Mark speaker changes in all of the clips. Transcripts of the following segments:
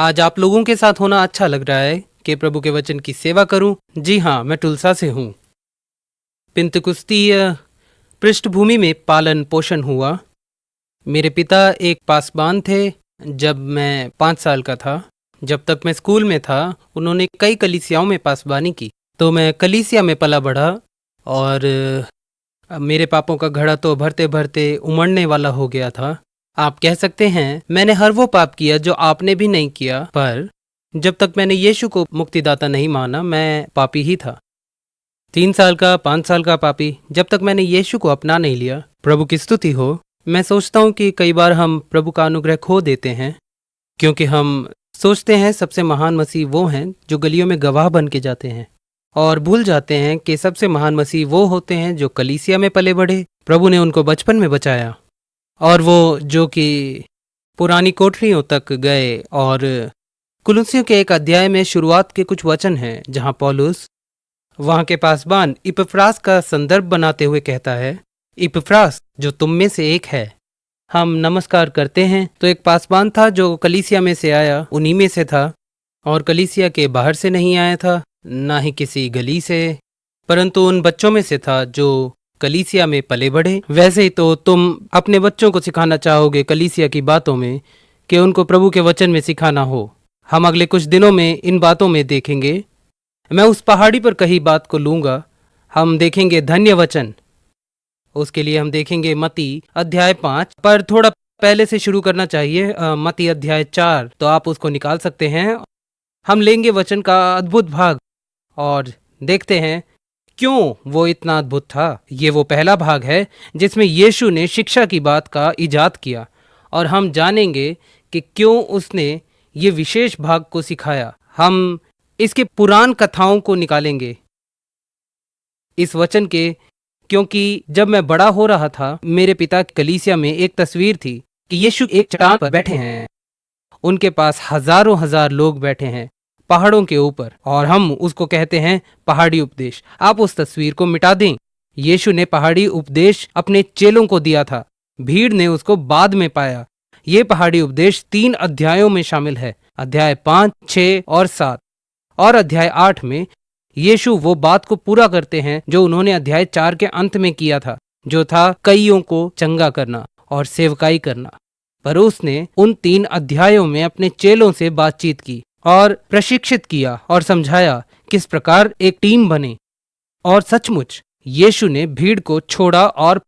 Speaker 1: आज आप लोगों के साथ होना अच्छा लग रहा है कि प्रभु के वचन की सेवा करूं। जी हाँ, मैं टुलसा से हूं। पिंतकुस्तीय पृष्ठभूमि में पालन पोषण हुआ। मेरे पिता एक पासबान थे। जब मैं 5 साल का था, जब तक मैं स्कूल में था, उन्होंने कई कलीसियाओं में पासबानी की, तो मैं कलीसिया में पला बढ़ा। और मेरे पापों का घड़ा तो भरते भरते उमड़ने वाला हो गया था। आप कह सकते हैं मैंने हर वो पाप किया जो आपने भी नहीं किया, पर जब तक मैंने यीशु को मुक्तिदाता नहीं माना, मैं पापी ही था। 3 साल का, 5 साल का पापी, जब तक मैंने यीशु को अपना नहीं लिया। प्रभु की स्तुति हो। मैं सोचता हूँ कि कई बार हम प्रभु का अनुग्रह खो देते हैं, क्योंकि हम सोचते हैं सबसे महान मसीह वो हैं जो गलियों में गवाह बन के जाते हैं, और भूल जाते हैं कि सबसे महान मसीह वो होते हैं जो कलीसिया में पले बढ़े। प्रभु ने उनको बचपन में बचाया, और वो जो कि पुरानी कोठरियों तक गए। और कुलुस्सियों के एक अध्याय में शुरुआत के कुछ वचन हैं जहां पौलुस वहां के पासबान इपफ्रास का संदर्भ बनाते हुए कहता है, इपफ्रास जो तुम में से एक है। हम नमस्कार करते हैं। तो एक पासबान था जो कलीसिया में से आया, उन्हीं में से था, और कलीसिया के बाहर से नहीं आया था, ना ही किसी गली से, परंतु उन बच्चों में से था जो कलीसिया में पले बढ़े। वैसे ही तो तुम अपने बच्चों को सिखाना चाहोगे कलीसिया की बातों में, कि उनको प्रभु के वचन में सिखाना हो। हम अगले कुछ दिनों में इन बातों में देखेंगे। मैं उस पहाड़ी पर कही बात को लूंगा। हम देखेंगे धन्य वचन। उसके लिए हम देखेंगे मत्ती अध्याय 5, पर थोड़ा पहले से शुरू करना चाहिए। मत्ती अध्याय 4, तो आप उसको निकाल सकते हैं। हम लेंगे वचन का अद्भुत भाग और देखते हैं क्यों वो इतना अद्भुत था। ये वो पहला भाग है जिसमें यीशु ने शिक्षा की बात का इजाद किया, और हम जानेंगे कि क्यों उसने ये विशेष भाग को सिखाया। हम इसके पुराण कथाओं को निकालेंगे इस वचन के, क्योंकि जब मैं बड़ा हो रहा था, मेरे पिता की कलीसिया में एक तस्वीर थी कि यीशु एक चट्टान पर बैठे हैं। उनके पास हजारों हजार लोग बैठे हैं पहाड़ों के ऊपर, और हम उसको कहते हैं पहाड़ी उपदेश। आप उस तस्वीर को मिटा दें। यीशु ने पहाड़ी उपदेश अपने चेलों को दिया था, भीड़ ने उसको बाद में पाया। ये पहाड़ी उपदेश 3 अध्यायों में शामिल है, अध्याय 5, 6 और 7। और अध्याय 8 में यीशु वो बात को पूरा करते हैं जो उन्होंने अध्याय 4 के अंत में किया था, जो था कईयों को चंगा करना और सेवकाई करना। पर उसने उन 3 अध्यायों में अपने चेलों से बातचीत की और प्रशिक्षित किया और समझाया किस प्रकार एक टीम बने। और सचमुच यीशु ने भीड़ को छोड़ा और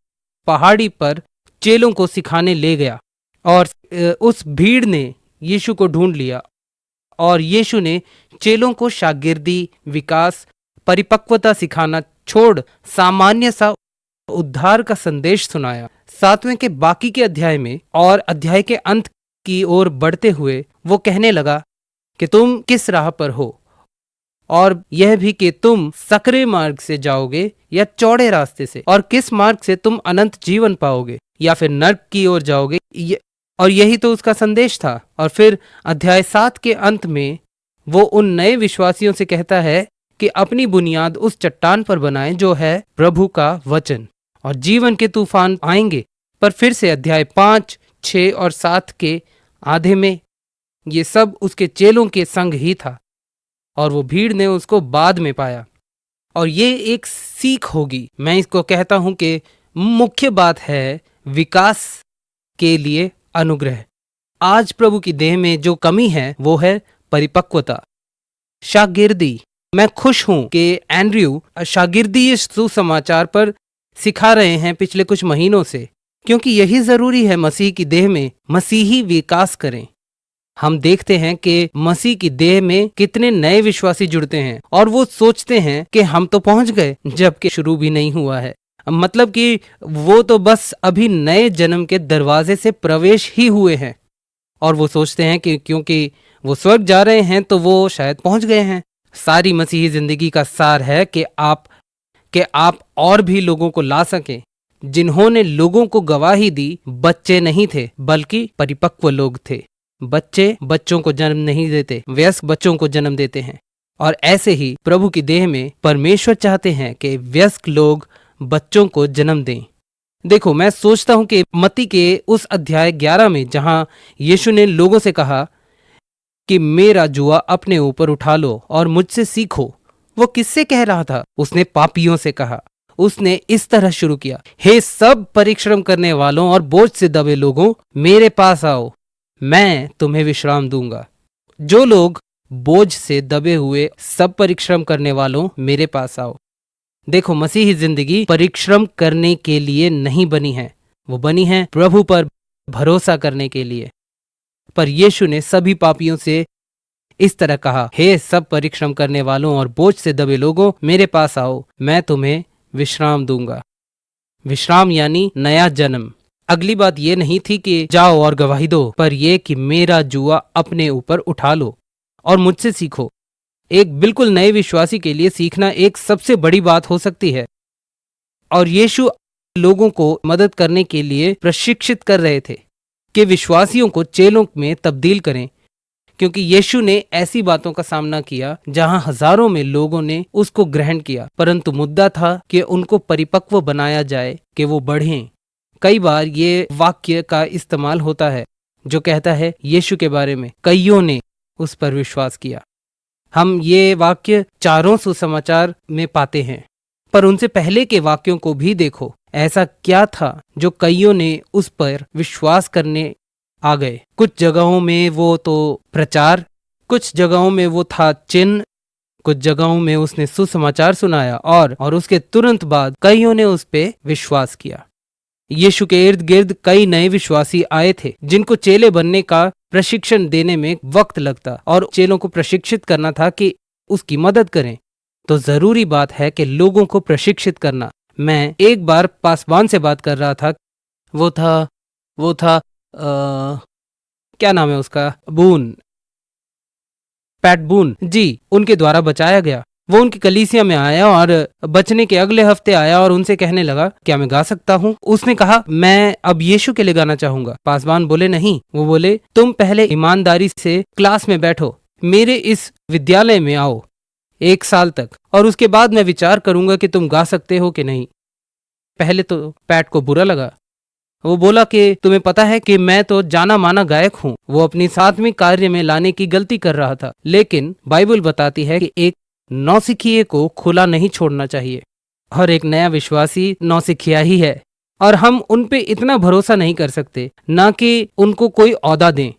Speaker 1: पहाड़ी पर चेलों को सिखाने ले गया, और उस भीड़ ने यीशु को ढूंढ लिया, और यीशु ने चेलों को शागिर्दी, विकास, परिपक्वता सिखाना छोड़ सामान्य सा उद्धार का संदेश सुनाया। 7वें के बाकी के अध्याय में और अध्याय के अंत की ओर बढ़ते हुए वो कहने लगा कि तुम किस राह पर हो, और यह भी कि तुम सकरे मार्ग से जाओगे या चौड़े रास्ते से, और किस मार्ग से तुम अनंत जीवन पाओगे या फिर नर्क की ओर जाओगे। और यही तो उसका संदेश था। और फिर अध्याय 7 के अंत में वो उन नए विश्वासियों से कहता है कि अपनी बुनियाद उस चट्टान पर बनाएं जो है प्रभु का वचन, और जीवन के तूफान आएंगे। पर फिर से अध्याय 5, 6 और 7 के आधे में ये सब उसके चेलों के संग ही था, और वो भीड़ ने उसको बाद में पाया। और ये एक सीख होगी। मैं इसको कहता हूं कि मुख्य बात है विकास के लिए अनुग्रह। आज प्रभु की देह में जो कमी है वो है परिपक्वता, शागिर्दी। मैं खुश हूं कि एंड्रयू शागिर्दी सुसमाचार पर सिखा रहे हैं पिछले कुछ महीनों से, क्योंकि यही जरूरी है। मसीह की देह में मसीही विकास करें। हम देखते हैं कि मसीह की देह में कितने नए विश्वासी जुड़ते हैं, और वो सोचते हैं कि हम तो पहुंच गए, जबकि शुरू भी नहीं हुआ है। मतलब कि वो तो बस अभी नए जन्म के दरवाजे से प्रवेश ही हुए हैं, और वो सोचते हैं कि क्योंकि वो स्वर्ग जा रहे हैं तो वो शायद पहुंच गए हैं। सारी मसीही जिंदगी का सार है कि आप और भी लोगों को ला सकें। जिन्होंने लोगों को गवाही दी बच्चे नहीं थे, बल्कि परिपक्व लोग थे। बच्चे बच्चों को जन्म नहीं देते, वयस्क बच्चों को जन्म देते हैं। और ऐसे ही प्रभु की देह में परमेश्वर चाहते हैं कि वयस्क लोग बच्चों को जन्म दें। देखो, मैं सोचता हूं कि मत्ती के उस अध्याय 11 में जहां यीशु ने लोगों से कहा कि मेरा जुआ अपने ऊपर उठा लो और मुझसे सीखो। वो किससे कह रहा था? उसने पापियों से कहा। उसने इस तरह शुरू किया, हे सब परिश्रम करने वालों और बोझ से दबे लोगों, मेरे पास आओ, मैं तुम्हें विश्राम दूंगा। जो लोग बोझ से दबे हुए, सब परिश्रम करने वालों, मेरे पास आओ। देखो, मसीही जिंदगी परिश्रम करने के लिए नहीं बनी है, वो बनी है प्रभु पर भरोसा करने के लिए। पर यीशु ने सभी पापियों से इस तरह कहा, हे सब परिश्रम करने वालों और बोझ से दबे लोगों, मेरे पास आओ, मैं तुम्हें विश्राम दूंगा। विश्राम यानी नया जन्म। अगली बात यह नहीं थी कि जाओ और गवाही दो, पर यह कि मेरा जुआ अपने ऊपर उठा लो और मुझसे सीखो। एक बिल्कुल नए विश्वासी के लिए सीखना एक सबसे बड़ी बात हो सकती है। और यीशु लोगों को मदद करने के लिए प्रशिक्षित कर रहे थे कि विश्वासियों को चेलों में तब्दील करें, क्योंकि यीशु ने ऐसी बातों का सामना किया जहां हजारों में लोगों ने उसको ग्रहण किया, परंतु मुद्दा था कि उनको परिपक्व बनाया जाए कि वो बढ़ें। कई बार ये वाक्य का इस्तेमाल होता है जो कहता है यीशु के बारे में कईयों ने उस पर विश्वास किया। हम ये वाक्य चारों सुसमाचार में पाते हैं, पर उनसे पहले के वाक्यों को भी देखो। ऐसा क्या था जो कईयों ने उस पर विश्वास करने आ गए? कुछ जगहों में वो तो प्रचार, कुछ जगहों में वो था चिन्ह, कुछ जगहों में उसने सुसमाचार सुनाया और उसके तुरंत बाद कईयों ने उस पे विश्वास किया। यीशु के इर्द गिर्द कई नए विश्वासी आए थे जिनको चेले बनने का प्रशिक्षण देने में वक्त लगता और चेलों को प्रशिक्षित करना था कि उसकी मदद करें। तो जरूरी बात है कि लोगों को प्रशिक्षित करना। मैं एक बार पासवान से बात कर रहा था, वो था क्या नाम है उसका, पैट बून जी, उनके द्वारा बचाया गया। वो उनकी कलीसिया में आया और बचने के अगले हफ्ते आया और उनसे कहने लगा, क्या मैं गा सकता हूँ? उसने कहा, मैं अब यीशु के लिए गाना चाहूंगा। पासवान बोले, नहीं। वो बोले, तुम पहले ईमानदारी से क्लास में बैठो, मेरे इस विद्यालय में आओ 1 साल तक, और उसके बाद मैं विचार करूंगा कि तुम गा सकते हो कि नहीं। पहले तो पैट को बुरा लगा। वो बोला कि तुम्हें पता है कि मैं तो जाना माना गायक हूँ। वो अपनी 7वीं कार्य में लाने की गलती कर रहा था, लेकिन बाइबल बताती है कि एक नौसिखिए को खुला नहीं छोड़ना चाहिए, और एक नया विश्वासी नौसिखिया ही है, और हम उन पे इतना भरोसा नहीं कर सकते, ना कि उनको कोई औदा दें।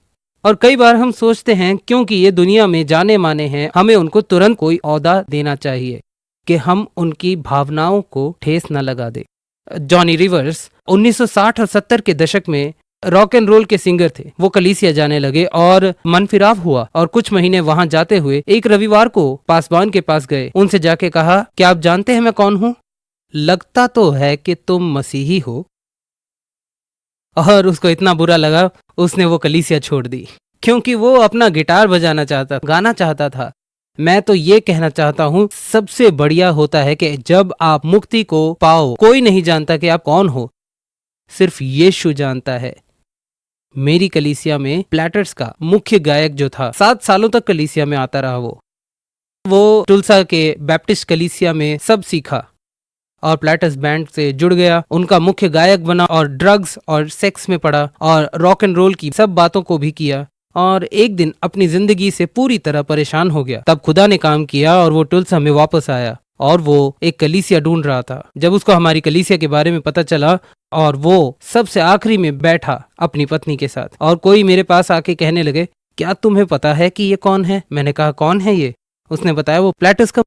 Speaker 1: और कई बार हम सोचते हैं क्योंकि ये दुनिया में जाने माने हैं, हमें उनको तुरंत कोई औदा देना चाहिए कि हम उनकी भावनाओं को ठेस न लगा दे। जॉनी रिवर्स 1960 और 70 के दशक में रॉक एंड रोल के सिंगर थे। वो कलीसिया जाने लगे और मनफिराव हुआ, और कुछ महीने वहां जाते हुए एक रविवार को पासवान के पास गए। उनसे जाके कहा, क्या आप जानते हैं मैं कौन हूं? लगता तो है कि तुम मसीही हो। और उसको इतना बुरा लगा, उसने वो कलीसिया छोड़ दी, क्योंकि वो अपना गिटार बजाना चाहता, गाना चाहता था। मैं तो ये कहना चाहता हूँ, सबसे बढ़िया होता है कि जब आप मुक्ति को पाओ, कोई नहीं जानता कि आप कौन हो, सिर्फ यीशु जानता है। मेरी कलीसिया में प्लैटर्स का मुख्य गायक जो था, 7 सालों तक कलीसिया में आता रहा। वो टुल्सा के बैप्टिस्ट कलीसिया में सब सीखा और प्लैटर्स बैंड से जुड़ गया, उनका मुख्य गायक बना और ड्रग्स और सेक्स में पड़ा और रॉक एंड रोल की सब बातों को भी किया, और एक दिन अपनी जिंदगी से पूरी तरह परेशान हो गया। तब खुदा ने काम किया और वो टुल्सा में वापस आया, और वो एक कलीसिया ढूंढ रहा था। जब उसको हमारी कलीसिया के बारे में पता चला, और वो सबसे आखिरी में बैठा अपनी पत्नी के साथ, और कोई मेरे पास आके कहने लगे, क्या तुम्हें पता है कि ये कौन है? मैंने कहा, कौन है ये? उसने बताया, वो प्लैटर्स का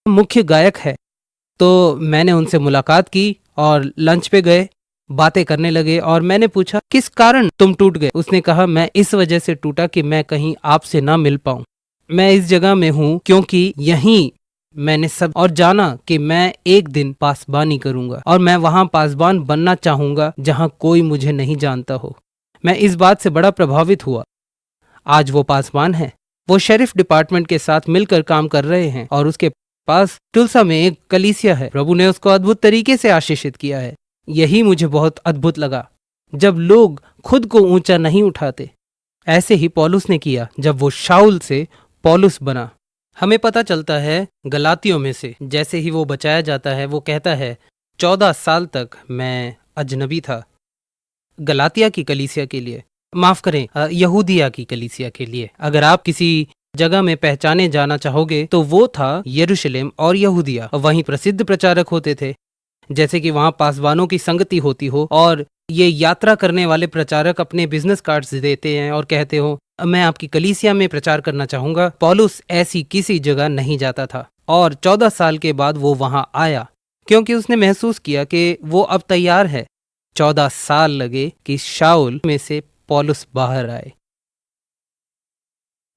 Speaker 1: मुख्य गायक है। तो मैंने उनसे मुलाकात की और लंच पे गए, बातें करने लगे, और मैंने पूछा, किस कारण तुम टूट गए? उसने कहा, मैं इस वजह से टूटा कि मैं कहीं आपसे ना मिल पाऊं। मैं इस जगह में हूं क्योंकि यहीं मैंने सब और जाना कि मैं एक दिन पासबानी करूंगा, और मैं वहां पासबान बनना चाहूंगा जहां कोई मुझे नहीं जानता हो। मैं इस बात से बड़ा प्रभावित हुआ। आज वो पासबान है, वो शेरिफ डिपार्टमेंट के साथ मिलकर काम कर रहे हैं, और उसके पास टुल्सा में एक कलीसिया है। प्रभु ने उसको अद्भुत तरीके से आशीषित किया है। यही मुझे बहुत अद्भुत लगा, जब लोग खुद को ऊंचा नहीं उठाते। ऐसे ही पौलुस ने किया जब वो शाऊल से पौलुस बना। हमें पता चलता है गलातियों में से, जैसे ही वो बचाया जाता है, वो कहता है, 14 साल तक मैं अजनबी था गलातिया की कलीसिया के लिए। माफ करें, यहूदिया की कलीसिया के लिए। अगर आप किसी जगह में पहचाने जाना चाहोगे तो वो था यरूशलेम और यहूदिया। वहीं प्रसिद्ध प्रचारक होते थे, जैसे कि वहां पासवानों की संगति होती हो और ये यात्रा करने वाले प्रचारक अपने बिजनेस कार्ड्स देते हैं और कहते हो मैं आपकी कलीसिया में प्रचार करना चाहूंगा। पौलुस ऐसी किसी जगह नहीं जाता था और 14 साल के बाद वो वहां आया, क्योंकि उसने महसूस किया कि वो अब तैयार है। 14 साल लगे कि शाऊल में से पौलुस बाहर आए।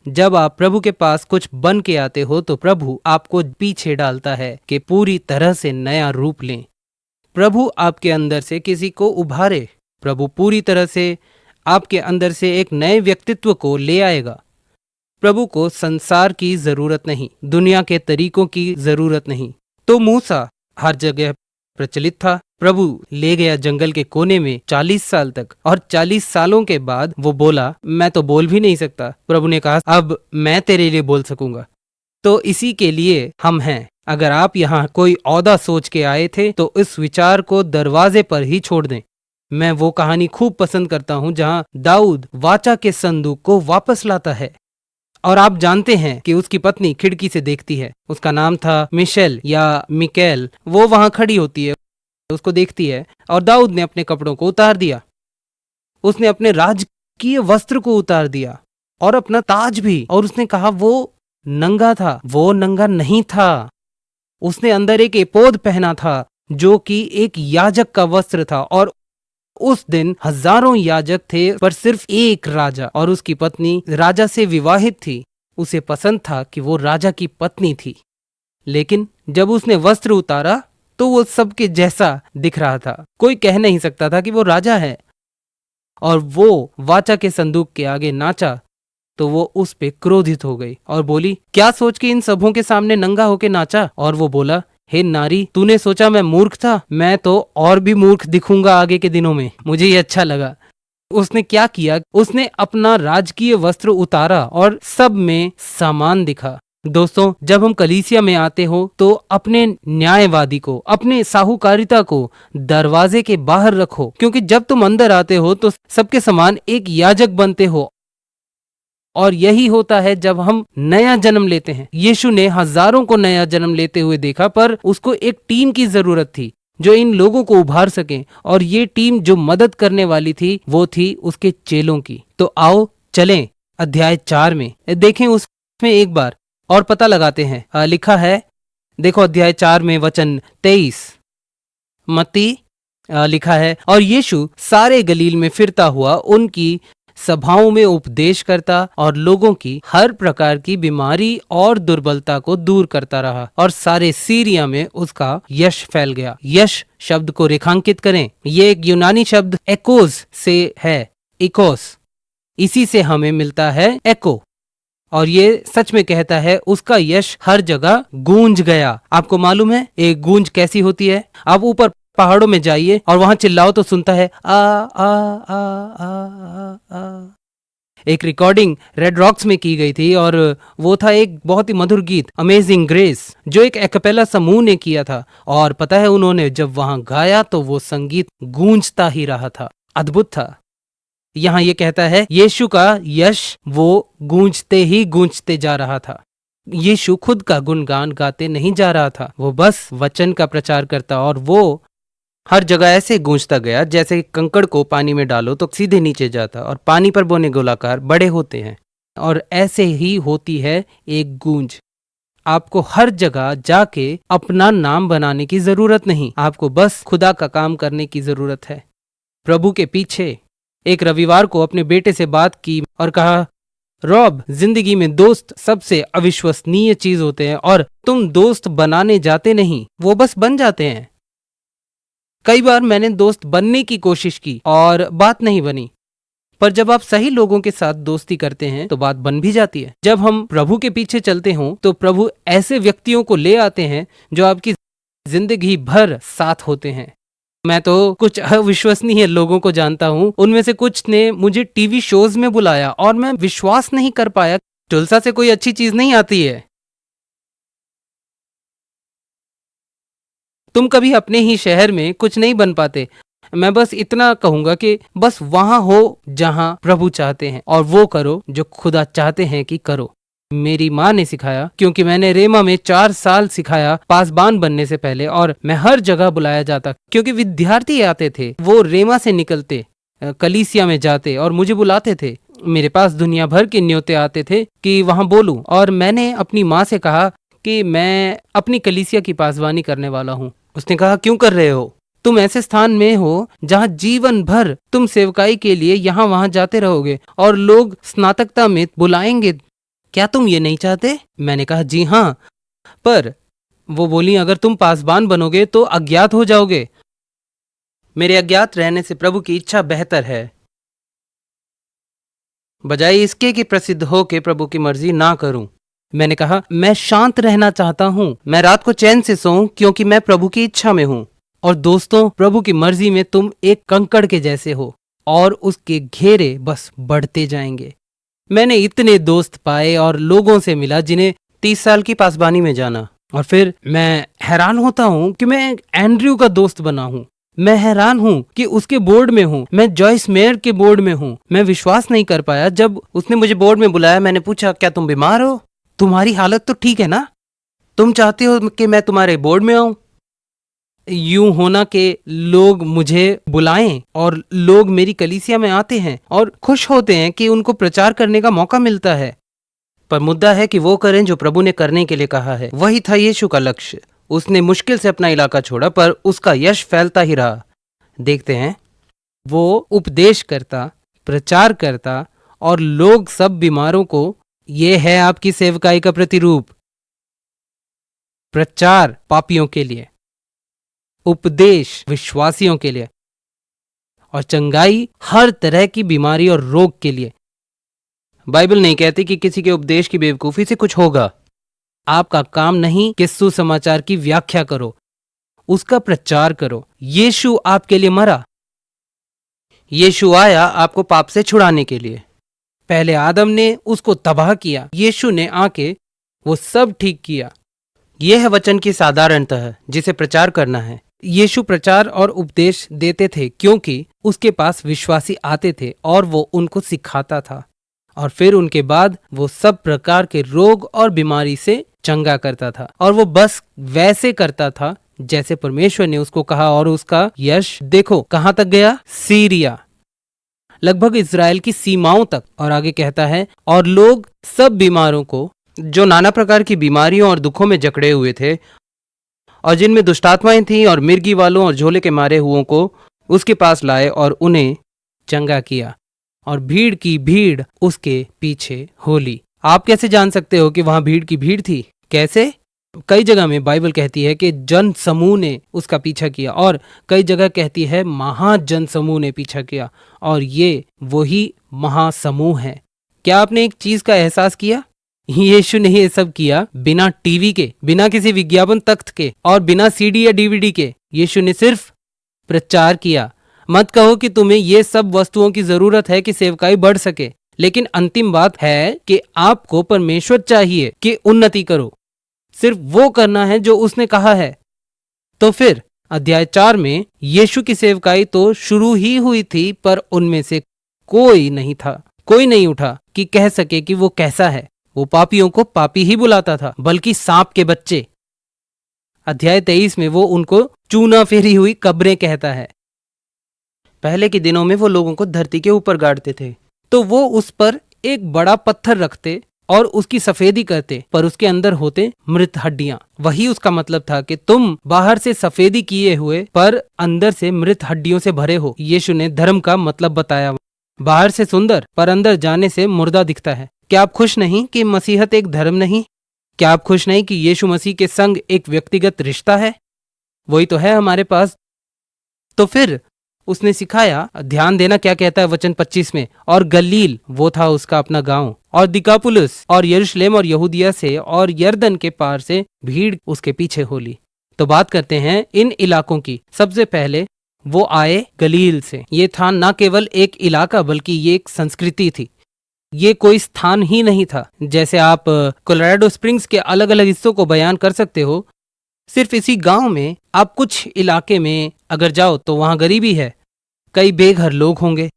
Speaker 1: जब आप प्रभु के पास कुछ बन के आते हो तो प्रभु आपको पीछे डालता है कि पूरी तरह से नया रूप लें। प्रभु आपके अंदर से किसी को उभारे। प्रभु पूरी तरह से आपके अंदर से एक नए व्यक्तित्व को ले आएगा। प्रभु को संसार की जरूरत नहीं, दुनिया के तरीकों की जरूरत नहीं। तो मूसा हर जगह प्रचलित था। प्रभु ले गया जंगल के कोने में 40 साल तक, और 40 सालों के बाद वो बोला मैं तो बोल भी नहीं सकता। प्रभु ने कहा अब मैं तेरे लिए बोल सकूंगा। तो इसी के लिए हम हैं। अगर आप यहाँ कोई औदा सोच के आए थे तो इस विचार को दरवाजे पर ही छोड़ दें। मैं वो कहानी खूब पसंद करता हूँ जहाँ दाऊद वाचा के संदूक को वापस लाता है और आप जानते हैं कि उसकी पत्नी खिड़की से देखती है। उसका नाम था मिशेल या मिकेल। वो वहां खड़ी होती है, उसको देखती है, और दाऊद ने अपने कपड़ों को उतार दिया। उसने अपने राजकीय वस्त्र को उतार दिया और अपना ताज भी, और उसने कहा वो नंगा था। वो नंगा नहीं था। उसने अंदर एक एपोद पहना था जो कि एक याजक का वस्त्र था, और उस दिन हजारों याजक थे पर सिर्फ एक राजा, और उसकी पत्नी राजा से विवाहित थी। उसे पसंद था कि वो राजा की पत्नी थी, लेकिन जब उसने वस्त्र उतारा तो वो सबके जैसा दिख रहा था। कोई कह नहीं सकता था कि वो राजा है। और वो वाचा के संदूक के आगे नाचा तो वो उस पे क्रोधित हो गई और बोली क्या सोच के इन सबों के सामने नंगा होके नाचा। और वो बोला हे नारी, तूने सोचा मैं मूर्ख था? मैं तो और भी मूर्ख दिखूंगा आगे के दिनों में। मुझे ये अच्छा लगा। उसने क्या किया? उसने अपना राजकीय वस्त्र उतारा और सब में सामान दिखा। दोस्तों, जब हम कलीसिया में आते हो तो अपने न्यायवादी को, अपने साहूकारिता को दरवाजे के बाहर रखो, क्योंकि जब तुम अंदर आते हो तो सबके समान एक याजक बनते हो। और यही होता है जब हम नया जन्म लेते हैं। यीशु ने हजारों को नया जन्म लेते हुए देखा, पर उसको एक टीम की जरूरत थी जो इन लोगों को उभार सके, और ये टीम जो मदद करने वाली थी वो थी उसके चेलों की। तो आओ चलें अध्याय 4 में, देखें उसमें एक बार और पता लगाते हैं। लिखा है, देखो अध्याय 4 में वचन 23। मत्ती लिखा है, और यीशु सारे गलील में फिरता हुआ उनकी सभाओं में उपदेश करता और लोगों की हर प्रकार की बीमारी और दुर्बलता को दूर करता रहा, और सारे सीरिया में उसका यश फैल गया। यश शब्द को रेखांकित करें, ये एक यूनानी शब्द एकोस से है। इकोस, इसी से हमें मिलता है एको, और ये सच में कहता है उसका यश हर जगह गूंज गया। आपको मालूम है एक गूंज कैसी होती है? आप ऊपर पहाड़ों में जाइए और वहां चिल्लाओ तो सुनता है आ आ आ आ आ आ। एक रिकॉर्डिंग रेड रॉक्स में की गई थी और वो था एक बहुत ही मधुर गीत अमेजिंग ग्रेस, जो एक एक्पेला समूह ने किया था। और पता है उन्होंने जब वहां गाया तो वो संगीत गूंजता ही रहा था। अद्भुत था। यहाँ ये कहता है यीशु का यश वो गूंजते ही गूंजते जा रहा था। यीशु खुद का गुणगान गाते नहीं जा रहा था, वो बस वचन का प्रचार करता, और वो हर जगह ऐसे गूंजता गया जैसे कंकड़ को पानी में डालो तो सीधे नीचे जाता, और पानी पर बोने गोलाकार बड़े होते हैं। और ऐसे ही होती है एक गूंज। आपको हर जगह जाके अपना नाम बनाने की जरूरत नहीं, आपको बस खुदा का काम करने की जरूरत है। प्रभु के पीछे एक रविवार को अपने बेटे से बात की और कहा, रॉब, जिंदगी में दोस्त सबसे अविश्वसनीय चीज होते हैं, और तुम दोस्त बनाने जाते नहीं, वो बस बन जाते हैं। कई बार मैंने दोस्त बनने की कोशिश की और बात नहीं बनी, पर जब आप सही लोगों के साथ दोस्ती करते हैं तो बात बन भी जाती है। जब हम प्रभु के पीछे चलते हों तो प्रभु ऐसे व्यक्तियों को ले आते हैं जो आपकी जिंदगी भर साथ होते हैं। मैं तो कुछ अविश्वसनीय लोगों को जानता हूँ। उनमें से कुछ ने मुझे टीवी शोज में बुलाया और मैं विश्वास नहीं कर पाया। तुलसा से कोई अच्छी चीज नहीं आती है। तुम कभी अपने ही शहर में कुछ नहीं बन पाते, मैं बस इतना कहूंगा कि बस वहां हो जहां प्रभु चाहते हैं और वो करो जो खुदा चाहते हैं कि करो। मेरी माँ ने सिखाया, क्योंकि मैंने रेमा में 4 साल सिखाया पासबान बनने से पहले, और मैं हर जगह बुलाया जाता क्योंकि विद्यार्थी आते थे, वो रेमा से निकलते कलीसिया में जाते और मुझे बुलाते थे। मेरे पास दुनिया भर के न्योते आते थे कि वहां बोलूं, और मैंने अपनी माँ से कहा कि मैं अपनी कलीसिया की पासबानी करने वाला हूँ। उसने कहा, क्यों कर रहे हो? तुम ऐसे स्थान में हो जहाँ जीवन भर तुम सेवकाई के लिए यहाँ वहां जाते रहोगे और लोग स्नातकता में बुलाएंगे। क्या तुम ये नहीं चाहते? मैंने कहा, जी हाँ, पर वो बोली, अगर तुम पासबान बनोगे तो अज्ञात हो जाओगे। मेरे अज्ञात रहने से प्रभु की इच्छा बेहतर है, बजाय इसके कि प्रसिद्ध हो के प्रभु की मर्जी ना करूं। मैंने कहा, मैं शांत रहना चाहता हूं, मैं रात को चैन से सोऊं, क्योंकि मैं प्रभु की इच्छा में हूं। और दोस्तों, प्रभु की मर्जी में तुम एक कंकड़ के जैसे हो और उसके घेरे बस बढ़ते जाएंगे। मैंने इतने दोस्त पाए और लोगों से मिला जिन्हें 30 साल की पासबानी में जाना, और फिर मैं हैरान होता हूं कि मैं एंड्रयू का दोस्त बना हूं। मैं हैरान हूं कि उसके बोर्ड में हूं, मैं जॉयस मेयर के बोर्ड में हूं। मैं विश्वास नहीं कर पाया जब उसने मुझे बोर्ड में बुलाया। मैंने पूछा, क्या तुम बीमार हो? तुम्हारी हालत तो ठीक है ना? तुम चाहते हो कि मैं तुम्हारे बोर्ड में आऊं? यूं होना कि लोग मुझे बुलाएं और लोग मेरी कलीसिया में आते हैं और खुश होते हैं कि उनको प्रचार करने का मौका मिलता है, पर मुद्दा है कि वो करें जो प्रभु ने करने के लिए कहा है। वही था यीशु का लक्ष्य। उसने मुश्किल से अपना इलाका छोड़ा, पर उसका यश फैलता ही रहा। देखते हैं, वो उपदेश करता, प्रचार करता, और लोग सब बीमारों को, ये है आपकी सेवकाई का प्रतिरूप। प्रचार पापियों के लिए, उपदेश विश्वासियों के लिए, और चंगाई हर तरह की बीमारी और रोग के लिए। बाइबल नहीं कहती कि किसी के उपदेश की बेवकूफी से कुछ होगा। आपका काम नहीं कि सुसमाचार की व्याख्या करो, उसका प्रचार करो। यीशु आपके लिए मरा, यीशु आया आपको पाप से छुड़ाने के लिए। पहले आदम ने उसको तबाह किया, यीशु ने आके वो सब ठीक किया। यह है वचन की साधारणतः जिसे प्रचार करना है। यीशु प्रचार और उपदेश देते थे क्योंकि उसके पास विश्वासी आते थे और वो उनको सिखाता था, और फिर उनके बाद वो सब प्रकार के रोग और बीमारी से चंगा करता था। और वो बस वैसे करता था जैसे परमेश्वर ने उसको कहा, और उसका यश देखो कहां तक गया, सीरिया, लगभग इजराइल की सीमाओं तक। और आगे कहता है, और लोग सब बीमारों को, जो नाना प्रकार की बीमारियों और दुखों में जकड़े हुए थे और जिनमें दुष्टात्माएं थीं, और मिर्गी वालों और झोले के मारे हुओं को उसके पास लाए और उन्हें चंगा किया, और भीड़ की भीड़ उसके पीछे हो ली। आप कैसे जान सकते हो कि वहां भीड़ की भीड़ थी? कैसे? कई जगह में बाइबल कहती है कि जन समूह ने उसका पीछा किया, और कई जगह कहती है महाजन समूह ने पीछा किया, और ये वही महासमूह है। क्या आपने एक चीज का एहसास किया? यीशु ने ये सब किया बिना टीवी के, बिना किसी विज्ञापन तख्त के, और बिना सीडी या डीवीडी के। यीशु ने सिर्फ प्रचार किया। मत कहो कि तुम्हें ये सब वस्तुओं की जरूरत है कि सेवकाई बढ़ सके, लेकिन अंतिम बात है कि आपको परमेश्वर चाहिए कि उन्नति करो। सिर्फ वो करना है जो उसने कहा है। तो फिर अध्याय 4 में यीशु की सेवकाई तो शुरू ही हुई थी, पर उनमें से कोई नहीं था, कोई नहीं उठा कि कह सके कि वो कैसा है। वो पापियों को पापी ही बुलाता था, बल्कि सांप के बच्चे। अध्याय 23 में वो उनको चूना फेरी हुई कब्रें कहता है। पहले के दिनों में वो लोगों को धरती के ऊपर गाड़ते थे, तो वो उस पर एक बड़ा पत्थर रखते और उसकी सफेदी करते, पर उसके अंदर होते मृत हड्डियां। वही उसका मतलब था कि तुम बाहर से सफेदी किए हुए पर अंदर से मृत हड्डियों से भरे हो। यीशु ने धर्म का मतलब बताया। बाहर से सुंदर पर अंदर जाने से मुर्दा दिखता है। क्या आप खुश नहीं कि मसीहत एक धर्म नहीं? क्या आप खुश नहीं कि यीशु मसीह के संग एक व्यक्तिगत रिश्ता है? वही तो है हमारे पास। तो फिर उसने सिखाया, ध्यान देना क्या कहता है वचन 25 में, और गलील वो था उसका अपना गांव, और दिकापुलुस और यरूशलेम और यहूदिया से और यरदन के पार से भीड़ उसके पीछे हो ली। तो बात करते हैं इन इलाकों की। सबसे पहले वो आए गलील से। ये था न केवल एक इलाका, बल्कि ये एक संस्कृति थी। ये कोई स्थान ही नहीं था। जैसे आप कोलोराडो स्प्रिंग्स के अलग अलग हिस्सों को बयान कर सकते हो, सिर्फ इसी गांव में आप कुछ इलाके में अगर जाओ तो वहां गरीबी है, कई बेघर लोग होंगे।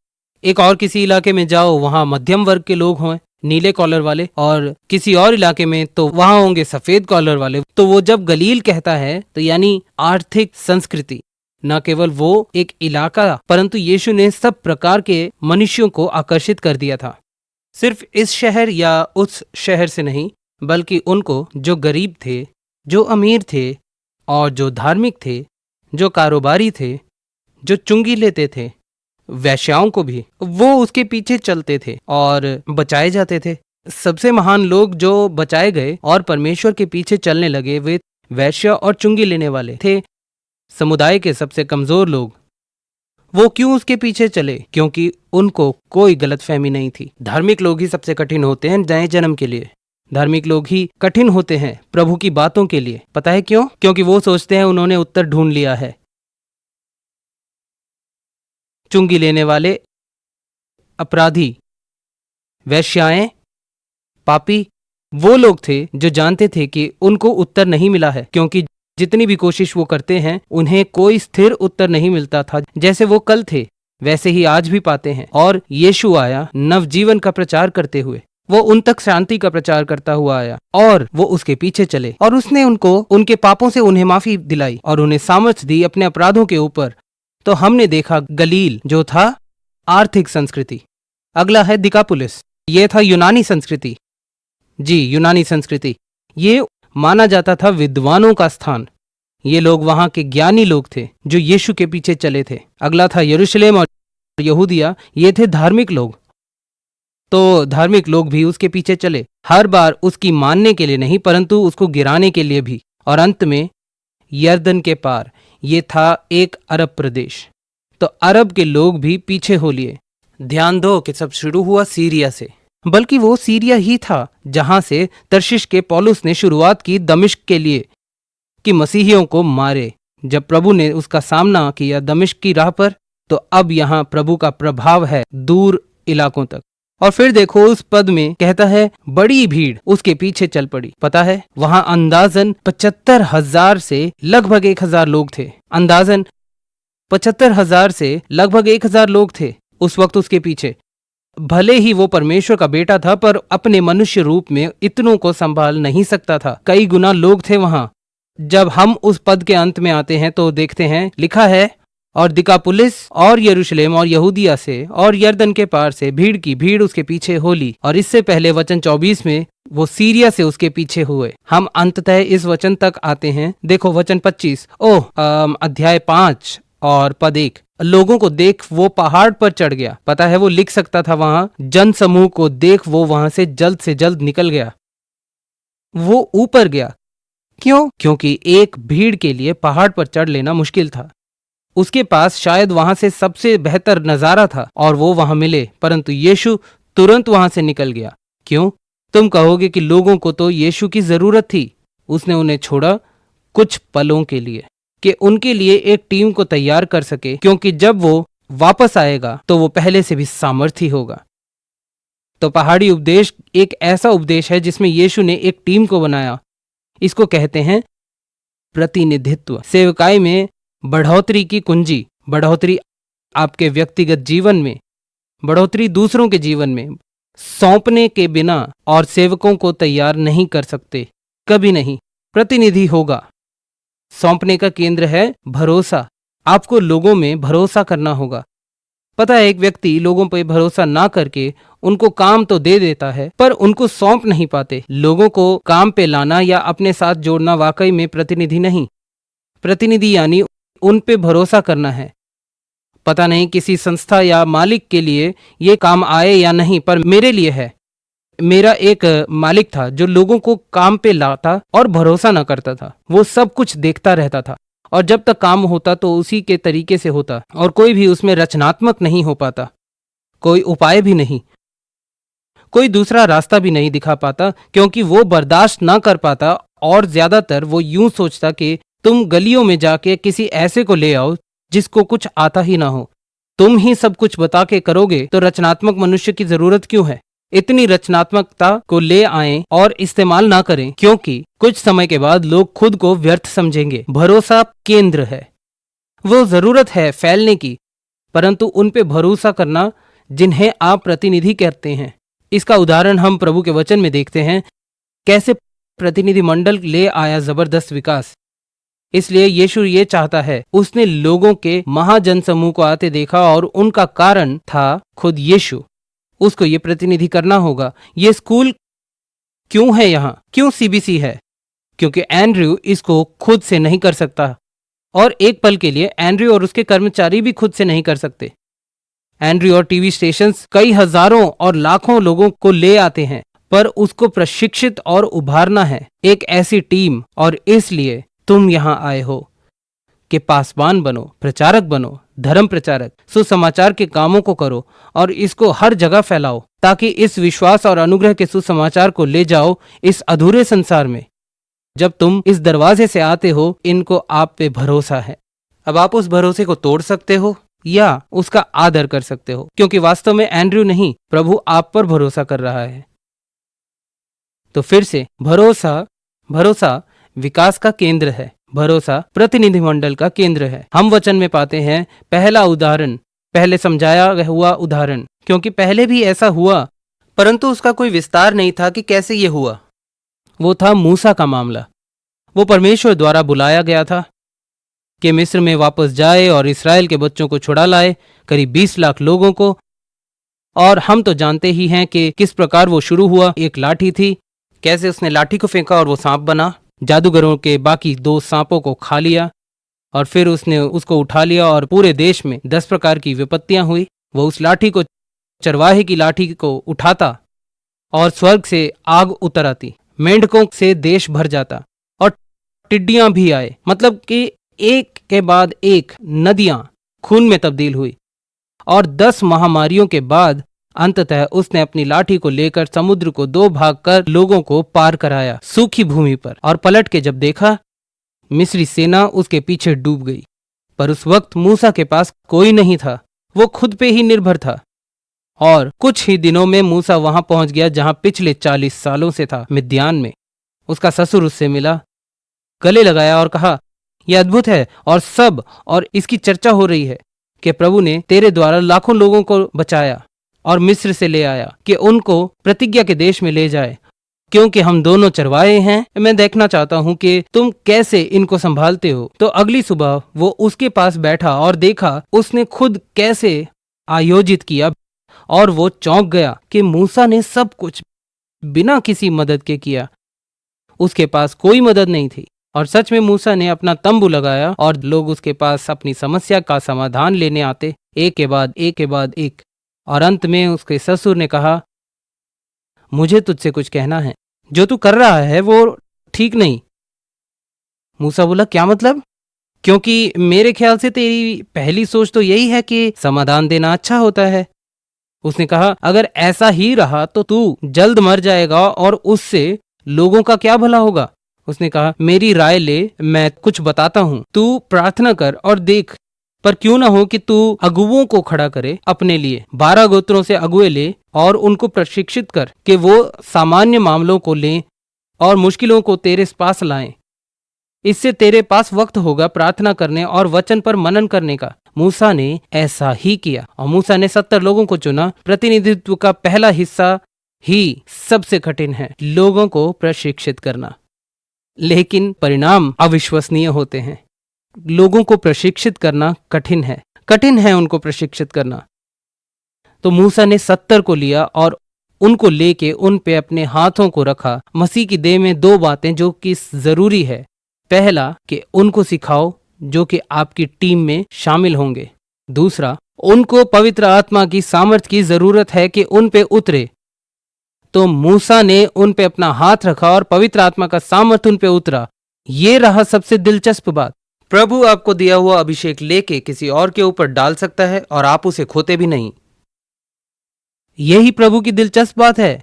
Speaker 1: एक और किसी इलाके में जाओ, वहां मध्यम वर्ग के लोग हों, नीले कॉलर वाले, और किसी और इलाके में तो वहां होंगे सफेद कॉलर वाले। तो वो जब गलील कहता है तो यानी आर्थिक संस्कृति, न केवल वो एक इलाका, परंतु यीशु ने सब प्रकार के मनुष्यों को आकर्षित कर दिया था। सिर्फ इस शहर या उस शहर से नहीं, बल्कि उनको जो गरीब थे, जो अमीर थे, और जो धार्मिक थे, जो कारोबारी थे, जो चुंगी लेते थे, वैश्याओं को भी वो उसके पीछे चलते थे और बचाए जाते थे। सबसे महान लोग जो बचाए गए और परमेश्वर के पीछे चलने लगे, वे वैश्या और चुंगी लेने वाले थे। समुदाय के सबसे कमजोर लोग, वो क्यों उसके पीछे चले? क्योंकि उनको कोई गलतफहमी नहीं थी। धार्मिक लोग ही सबसे कठिन होते हैं नए जन्म के लिए। धार्मिक लोग ही कठिन होते हैं प्रभु की बातों के लिए। पता है क्यों? क्योंकि वो सोचते हैं उन्होंने उत्तर ढूंढ लिया है। चुंगी लेने वाले, अपराधी, वैश्याएं, पापी वो लोग थे जो जानते थे कि उनको उत्तर नहीं मिला है, क्योंकि जितनी भी कोशिश वो करते हैं उन्हें कोई स्थिर उत्तर नहीं मिलता था। जैसे वो कल थे वैसे ही आज भी पाते हैं। और यीशु आया नवजीवन का प्रचार करते हुए, वो उन तक शांति का प्रचार करता हुआ आया और वो उसके पीछे चले, और उसने उनको उनके पापों से उन्हें माफी दिलाई और उन्हें सामर्थ्य दी अपने अपराधों के ऊपर। तो हमने देखा गलील जो था आर्थिक संस्कृति। अगला है दिकापुलिस, ये था यूनानी संस्कृति। जी, यूनानी संस्कृति। ये माना जाता था विद्वानों का स्थान। ये लोग वहां के ज्ञानी लोग थे जो यीशु के पीछे चले थे। अगला था यरूशलेम और यहूदिया, ये थे धार्मिक लोग। तो धार्मिक लोग भी उसके पीछे चले, हर बार उसकी मानने के लिए नहीं, परंतु उसको गिराने के लिए भी। और अंत में यर्दन के पार, ये था एक अरब प्रदेश। तो अरब के लोग भी पीछे हो लिए। ध्यान दो कि सब शुरू हुआ सीरिया से, बल्कि वो सीरिया ही था जहां से तर्शिश के पौलुस ने शुरुआत की दमिश्क के लिए कि मसीहियों को मारे। जब प्रभु ने उसका सामना किया दमिश्क की राह पर, तो अब यहां प्रभु का प्रभाव है दूर इलाकों तक। और फिर देखो उस पद में कहता है बड़ी भीड़ उसके पीछे चल पड़ी। पता है वहां अंदाजन 75,000 से लगभग 1,000 लोग थे। अंदाजन 75,000 से लगभग 1,000 लोग थे उस वक्त उसके पीछे। भले ही वो परमेश्वर का बेटा था, पर अपने मनुष्य रूप में इतनों को संभाल नहीं सकता था। कई गुना लोग थे वहां। जब हम उस पद के अंत में आते हैं तो देखते हैं लिखा है, और दिकापुलिस और यरूशलेम और यहूदिया से और यर्दन के पार से भीड़ की भीड़ उसके पीछे हो ली। और इससे पहले वचन 24 में वो सीरिया से उसके पीछे हुए। हम अंततः इस वचन तक आते हैं। देखो वचन 25, अध्याय 5 और पद 1। लोगों को देख वो पहाड़ पर चढ़ गया। पता है वो लिख सकता था वहां, जन समूह को देख वो वहां से जल्द निकल गया। वो ऊपर गया। क्यों? क्योंकि एक भीड़ के लिए पहाड़ पर चढ़ लेना मुश्किल था। उसके पास शायद वहां से सबसे बेहतर नजारा था और वो वहां मिले, परंतु यीशु तुरंत वहां से निकल गया। क्यों? तुम कहोगे कि लोगों को तो यीशु की जरूरत थी। उसने उन्हें छोड़ा कुछ पलों के लिए, कि उनके लिए एक टीम को तैयार कर सके, क्योंकि जब वो वापस आएगा तो वो पहले से भी सामर्थी होगा। तो पहाड़ी उपदेश एक ऐसा उपदेश है जिसमें यीशु ने एक टीम को बनाया। इसको कहते हैं प्रतिनिधित्व। सेवकाई में बढ़ोतरी की कुंजी, बढ़ोतरी आपके व्यक्तिगत जीवन में, बढ़ोतरी दूसरों के जीवन में, सौंपने के बिना और सेवकों को तैयार नहीं कर सकते, कभी नहीं। प्रतिनिधि होगा। सौंपने का केंद्र है भरोसा। आपको लोगों में भरोसा करना होगा। पता है एक व्यक्ति लोगों पर भरोसा ना करके उनको काम तो दे देता है, पर उनको सौंप नहीं पाते। लोगों को काम पे लाना या अपने साथ जोड़ना वाकई में प्रतिनिधि नहीं। प्रतिनिधि यानी उन पे भरोसा करना है। पता नहीं किसी संस्था या मालिक के लिए ये काम आए या नहीं, पर मेरे लिए है। मेरा एक मालिक था जो लोगों को काम पे लाता और भरोसा ना करता था। वो सब कुछ देखता रहता था और जब तक काम होता तो उसी के तरीके से होता और कोई भी उसमें रचनात्मक नहीं हो पाता, कोई उपाय भी नहीं, कोई दूसरा रास्ता भी नहीं दिखा पाता, क्योंकि वो बर्दाश्त ना कर पाता। और ज्यादातर वो यूं सोचता कि तुम गलियों में जाके किसी ऐसे को ले आओ जिसको कुछ आता ही ना हो। तुम ही सब कुछ बता के करोगे तो रचनात्मक मनुष्य की जरूरत क्यों है? इतनी रचनात्मकता को ले आएं और इस्तेमाल ना करें, क्योंकि कुछ समय के बाद लोग खुद को व्यर्थ समझेंगे। भरोसा केंद्र है। वो जरूरत है फैलने की, परंतु उन पे भरोसा करना जिन्हें आप प्रतिनिधि कहते हैं। इसका उदाहरण हम प्रभु के वचन में देखते हैं, कैसे प्रतिनिधि मंडल ले आया जबरदस्त विकास। इसलिए यीशु ये चाहता है, उसने लोगों के महाजन समूह को आते देखा और उनका कारण था खुद यीशु। उसको ये प्रतिनिधि करना होगा। ये स्कूल क्यों है यहाँ, क्यों सीबीसी है? क्योंकि एंड्रयू इसको खुद से नहीं कर सकता, और एक पल के लिए एंड्रयू और उसके कर्मचारी भी खुद से नहीं कर सकते। एंड्रयू और टीवी स्टेशंस कई हजारों और लाखों लोगों को ले आते हैं, पर उसको प्रशिक्षित और उभारना है एक ऐसी टीम। और इसलिए तुम यहाँ आए हो कि पासवान बनो, प्रचारक बनो, धर्म प्रचारक, सुसमाचार के कामों को करो और इसको हर जगह फैलाओ, ताकि इस विश्वास और अनुग्रह के सुसमाचार को ले जाओ इस अधूरे संसार में। जब तुम इस दरवाजे से आते हो, इनको आप पे भरोसा है। अब आप उस भरोसे को तोड़ सकते हो या उसका आदर कर सकते हो, क्योंकि वास्तव में एंड्रयू नहीं, प्रभु आप पर भरोसा कर रहा है। तो फिर से भरोसा विकास का केंद्र है, भरोसा प्रतिनिधिमंडल का केंद्र है। हम वचन में पाते हैं पहला उदाहरण, पहले समझाया हुआ उदाहरण, क्योंकि पहले भी ऐसा हुआ, परंतु उसका कोई विस्तार नहीं था कि कैसे ये हुआ। वो था मूसा का मामला। वो परमेश्वर द्वारा बुलाया गया था कि मिस्र में वापस जाए और इस्राएल के बच्चों को छुड़ा लाए, करीब 20 लाख लोगों को। और हम तो जानते ही हैं कि किस प्रकार वो शुरू हुआ। एक लाठी थी, कैसे उसने लाठी को फेंका और वो सांप बना, जादूगरों के बाकी 2 सांपों को खा लिया, और फिर उसने उसको उठा लिया और पूरे देश में 10 प्रकार की विपत्तियां हुई। वो उस लाठी को, चरवाहे की लाठी को उठाता और स्वर्ग से आग उतर आती, मेंढकों से देश भर जाता और टिड्डियां भी आए। मतलब कि एक के बाद एक नदियां खून में तब्दील हुई, और 10 महामारियों के बाद अंततः उसने अपनी लाठी को लेकर समुद्र को 2 भाग कर लोगों को पार कराया सूखी भूमि पर। और पलट के जब देखा, मिस्री सेना उसके पीछे डूब गई। पर उस वक्त मूसा के पास कोई नहीं था, वो खुद पे ही निर्भर था। और कुछ ही दिनों में मूसा वहां पहुंच गया जहां पिछले 40 सालों से था, मिद्यान में। उसका ससुर उससे मिला, गले लगाया और कहा, यह अद्भुत है और इसकी चर्चा हो रही है कि प्रभु ने तेरे द्वारा लाखों लोगों को बचाया और मिस्र से ले आया कि उनको प्रतिज्ञा के देश में ले जाए। क्योंकि हम दोनों चरवाहे हैं, मैं देखना चाहता हूं कि तुम कैसे इनको संभालते हो। तो अगली सुबह वो उसके पास बैठा और देखा उसने खुद कैसे आयोजित किया, और वो चौंक गया कि मूसा ने सब कुछ बिना किसी मदद के किया। उसके पास कोई मदद नहीं थी। और सच में मूसा ने अपना तंबू लगाया और लोग उसके पास अपनी समस्या का समाधान लेने आते, एक के बाद एक। और अंत में उसके ससुर ने कहा, मुझे तुझसे कुछ कहना है, जो तू कर रहा है वो ठीक नहीं। मूसा बोला, क्या मतलब? क्योंकि मेरे ख्याल से तेरी पहली सोच तो यही है कि समाधान देना अच्छा होता है। उसने कहा, अगर ऐसा ही रहा तो तू जल्द मर जाएगा और उससे लोगों का क्या भला होगा। उसने कहा, मेरी राय ले, मैं कुछ बताता हूं, तू प्रार्थना कर और देख। पर क्यों ना हो कि तू अगुओं को खड़ा करे अपने लिए, 12 गोत्रों से अगुए ले और उनको प्रशिक्षित कर कि वो सामान्य मामलों को लें और मुश्किलों को तेरे पास लाएं। इससे तेरे पास वक्त होगा प्रार्थना करने और वचन पर मनन करने का। मूसा ने ऐसा ही किया और मूसा ने 70 लोगों को चुना। प्रतिनिधित्व का पहला हिस्सा ही सबसे कठिन है, लोगों को प्रशिक्षित करना, लेकिन परिणाम अविश्वसनीय होते हैं। लोगों को प्रशिक्षित करना कठिन है उनको प्रशिक्षित करना। तो मूसा ने 70 को लिया और उनको लेके उन पे अपने हाथों को रखा। मसीह की देह में 2 बातें जो कि जरूरी है। पहला कि उनको सिखाओ जो कि आपकी टीम में शामिल होंगे। दूसरा, उनको पवित्र आत्मा की सामर्थ्य की जरूरत है कि उन पे उतरे। तो मूसा ने उन पे अपना हाथ रखा और पवित्र आत्मा का सामर्थ्य उन पे उतरा। ये रहा सबसे दिलचस्प बात। प्रभु आपको दिया हुआ अभिषेक लेके किसी और के ऊपर डाल सकता है और आप उसे खोते भी नहीं। यही प्रभु की दिलचस्प बात है।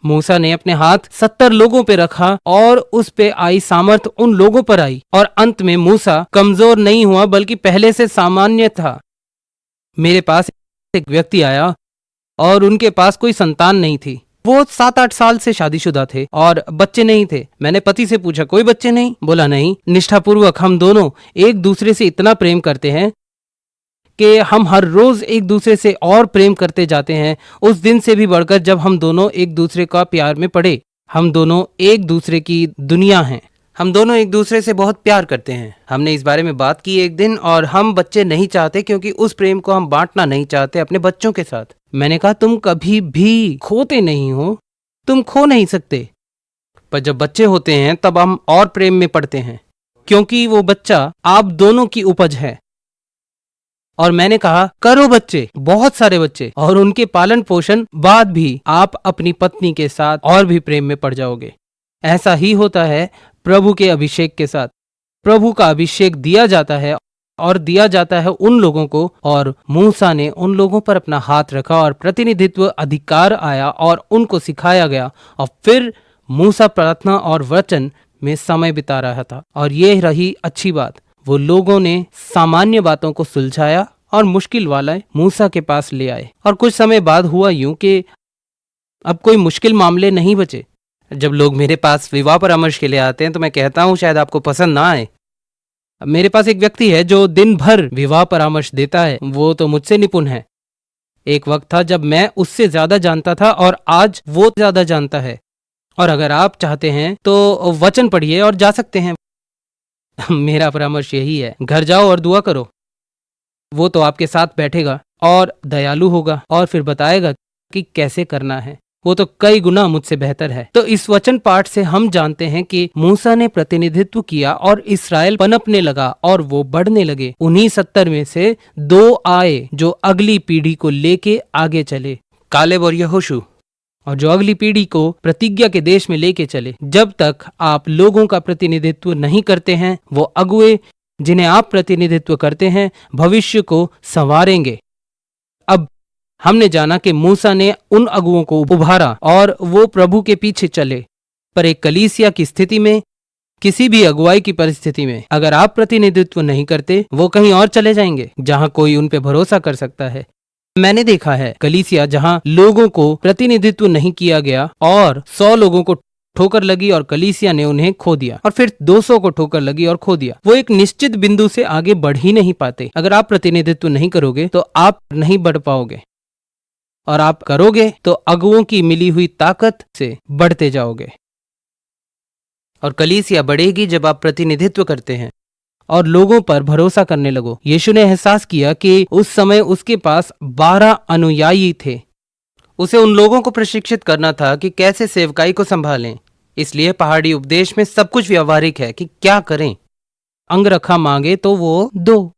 Speaker 1: मूसा ने अपने हाथ 70 लोगों पे रखा और उस पे आई सामर्थ उन लोगों पर आई, और अंत में मूसा कमजोर नहीं हुआ बल्कि पहले से सामान्य था। मेरे पास एक व्यक्ति आया और उनके पास कोई संतान नहीं थी। वो 7-8 साल से शादीशुदा थे और बच्चे नहीं थे। मैंने पति से पूछा, कोई बच्चे नहीं? बोला नहीं, निष्ठापूर्वक हम दोनों एक दूसरे से इतना प्रेम करते हैं कि हम हर रोज एक दूसरे से और प्रेम करते जाते हैं। उस दिन से भी बढ़कर जब हम दोनों एक दूसरे का प्यार में पड़े। हम दोनों एक दूसरे की दुनिया हैं। हम दोनों एक दूसरे से बहुत प्यार करते हैं। हमने इस बारे में बात की एक दिन, और हम बच्चे नहीं चाहते क्योंकि उस प्रेम को हम बांटना नहीं चाहते अपने बच्चों के साथ। मैंने कहा, तुम कभी भी खोते नहीं हो, तुम खो नहीं सकते, पर जब बच्चे होते हैं तब हम और प्रेम में पड़ते हैं क्योंकि वो बच्चा आप दोनों की उपज है। और मैंने कहा, करो बच्चे, बहुत सारे बच्चे, और उनके पालन पोषण बाद भी आप अपनी पत्नी के साथ और भी प्रेम में पड़ जाओगे। ऐसा ही होता है प्रभु के अभिषेक के साथ। प्रभु का अभिषेक दिया जाता है और दिया जाता है उन लोगों को, और मूसा ने उन लोगों पर अपना हाथ रखा और प्रतिनिधित्व अधिकार आया और उनको सिखाया गया। और फिर मूसा प्रार्थना और वचन में समय बिता रहा था, और ये रही अच्छी बात। वो लोगों ने सामान्य बातों को सुलझाया और मुश्किल वाला मूसा के पास ले आए। और कुछ समय बाद हुआ यूं कि अब कोई मुश्किल मामले नहीं बचे। जब लोग मेरे पास विवाह परामर्श के लिए आते हैं तो मैं कहता हूं, शायद आपको पसंद ना आए, मेरे पास एक व्यक्ति है जो दिन भर विवाह परामर्श देता है। वो तो मुझसे निपुण है। एक वक्त था जब मैं उससे ज्यादा जानता था और आज वो ज्यादा जानता है। और अगर आप चाहते हैं तो वचन पढ़िए और जा सकते हैं। मेरा परामर्श यही है, घर जाओ और दुआ करो। वो तो आपके साथ बैठेगा और दयालु होगा और फिर बताएगा कि कैसे करना है। वो तो कई गुना मुझसे बेहतर है। तो इस वचन पाठ से हम जानते हैं कि मूसा ने प्रतिनिधित्व किया और इस्राएल पनपने लगा और वो बढ़ने लगे। उन्हीं 70 में से 2 आए जो अगली पीढ़ी को लेके आगे चले, कालेब और यहोशू, और जो अगली पीढ़ी को प्रतिज्ञा के देश में लेके चले। जब तक आप लोगों का प्रतिनिधित्व नहीं करते हैं, वो अगुए जिन्हें आप प्रतिनिधित्व करते हैं भविष्य को संवारेंगे। अब हमने जाना कि मूसा ने उन अगुओं को उभारा और वो प्रभु के पीछे चले। पर एक कलीसिया की स्थिति में, किसी भी अगुवाई की परिस्थिति में, अगर आप प्रतिनिधित्व नहीं करते, वो कहीं और चले जाएंगे जहां कोई उन पे भरोसा कर सकता है। मैंने देखा है कलीसिया जहां लोगों को प्रतिनिधित्व नहीं किया गया और 100 लोगों को ठोकर लगी और कलीसिया ने उन्हें खो दिया, और फिर 200 को ठोकर लगी और खो दिया। वो एक निश्चित बिंदु से आगे बढ़ ही नहीं पाते। अगर आप प्रतिनिधित्व नहीं करोगे तो आप नहीं बढ़ पाओगे, और आप करोगे तो अगुओं की मिली हुई ताकत से बढ़ते जाओगे। और कलीसिया बढ़ेगी जब आप प्रतिनिधित्व करते हैं और लोगों पर भरोसा करने लगो। यीशु ने एहसास किया कि उस समय उसके पास 12 अनुयायी थे। उसे उन लोगों को प्रशिक्षित करना था कि कैसे सेवकाई को संभालें। इसलिए पहाड़ी उपदेश में सब कुछ व्यवहारिक है कि क्या करें। अंगरखा मांगे तो वो दो,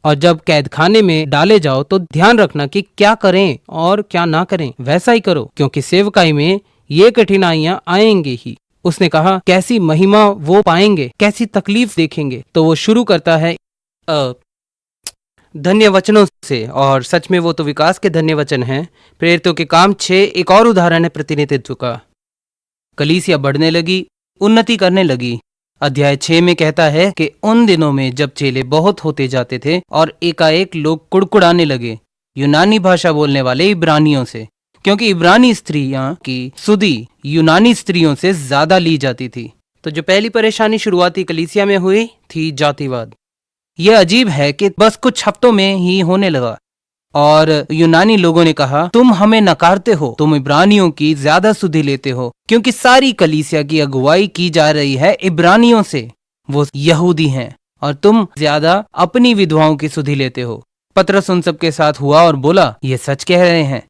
Speaker 1: और जब कैद खाने में डाले जाओ तो ध्यान रखना कि क्या करें और क्या ना करें। वैसा ही करो, क्योंकि सेवकाई में ये कठिनाइयां आएंगे ही। उसने कहा, कैसी महिमा वो पाएंगे, कैसी तकलीफ देखेंगे। तो वो शुरू करता है धन्य वचनों से, और सच में वो तो विकास के धन्य वचन हैं। प्रेरितों के काम 6 एक और उदाहरण है प्रतिनिधित्व का। कलीसिया बढ़ने लगी, उन्नति करने लगी। अध्याय 6 में कहता है कि उन दिनों में जब चेले बहुत होते जाते थे और एकाएक लोग कुड़कुड़ाने लगे यूनानी भाषा बोलने वाले इब्रानियों से, क्योंकि इब्रानी स्त्रियां की सुधि यूनानी स्त्रियों से ज्यादा ली जाती थी। तो जो पहली परेशानी शुरुआती कलीसिया में हुई थी, जातिवाद। यह अजीब है कि बस कुछ हफ्तों में ही होने लगा, और यूनानी लोगों ने कहा, तुम हमें नकारते हो, तुम इब्रानियों की ज्यादा सुधि लेते हो, क्योंकि सारी कलीसिया की अगुवाई की जा रही है इब्रानियों से, वो यहूदी हैं, और तुम ज्यादा अपनी विधवाओं की सुधि लेते हो। पतरस उन सब के साथ हुआ और बोला, ये सच कह रहे हैं।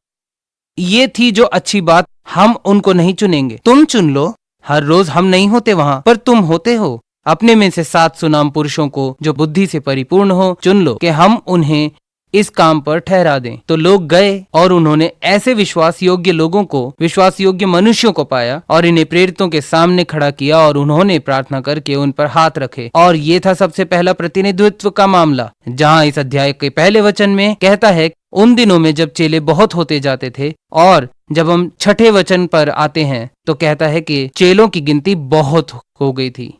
Speaker 1: ये थी जो अच्छी बात, हम उनको नहीं चुनेंगे, तुम चुन लो। हर रोज हम नहीं होते वहां, पर तुम होते हो। अपने में से 7 सुनाम पुरुषों को जो बुद्धि से परिपूर्ण हो चुन लो कि हम उन्हें इस काम पर ठहरा दें। तो लोग गए और उन्होंने ऐसे विश्वास योग्य लोगों को, विश्वास योग्य मनुष्यों को पाया और इन्हें प्रेरितों के सामने खड़ा किया, और उन्होंने प्रार्थना करके उन पर हाथ रखे। और ये था सबसे पहला प्रतिनिधित्व का मामला, जहां इस अध्याय के पहले वचन में कहता है, उन दिनों में जब चेले बहुत होते जाते थे। और जब हम 6ठे वचन पर आते हैं तो कहता है कि चेलों की गिनती बहुत हो गई थी।